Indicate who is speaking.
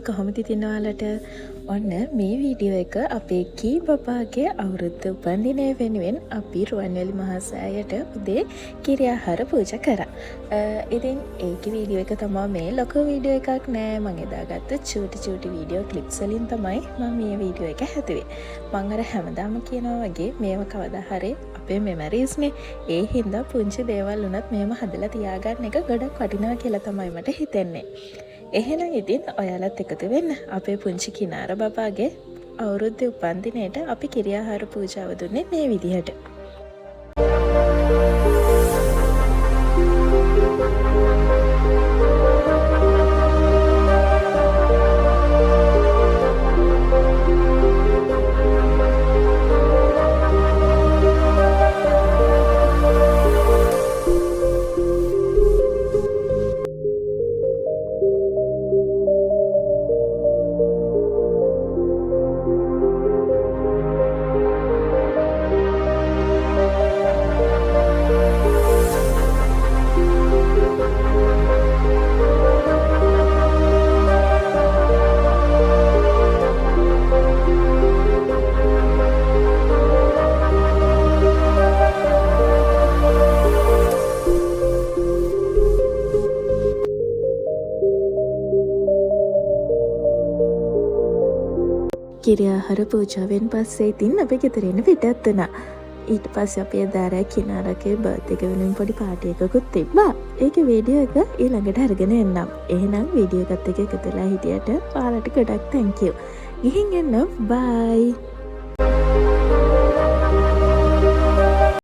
Speaker 1: කොහොමද ඉතින් ඔයාලට? ඔන්න මේ වීඩියෝ එක අපේ කී බබාගේ අවුරුද්ද උපන්දිනය වෙනුවෙන් අපි රුවන්වැලි මහා සෑයට උදේ කිරියාහාර පූජා කරා. ඉතින් ඒකේ වීඩියෝ එක තමයි මේ ලොකු වීඩියෝ එකක් නෑ. මම එදාගත්ත චූටි වීඩියෝ ක්ලිප්ස් වලින් තමයි මම මේ වීඩියෝ එක හැදුවේ. මම අර හැමදාම කියනවා වගේ මේව කවදා හරි අපේ මෙමරීස් නේ. ඒ හින්දා පුංචි දේවල් වුණත් මේව හදලා තියාගන්න එක ගොඩක් වටිනවා කියලා තමයි මට හිතෙන්නේ. එහෙනම් ඉතින් ඔයාලත් එකතු වෙන්න අපේ පුංචි කිනාර බබාගේ අවුරුද්දේ උපන්දිනේට අපි කිරියාහාර පූජාව දුන්නේ මේ විදිහට. කිරියාහාර පූජාවෙන් පස්සේ ඉතින් අපි ගෙදර එන්න පිටත් වුණා. ඊට පස්සේ අපි එදාර කිනාරගේ බර්ත්ඩේ එක වෙනුවෙන් පොඩි පාටි එකකුත් තිබ්බා. ඒකේ වීඩියෝ එක ඊළඟට අරගෙන එන්නම්. එහෙනම් වීඩියෝ එකත් එක්ක එකතු වෙලා හිටියට ඔයාලට ගොඩක් thank you. ගිහින් එන්න bye.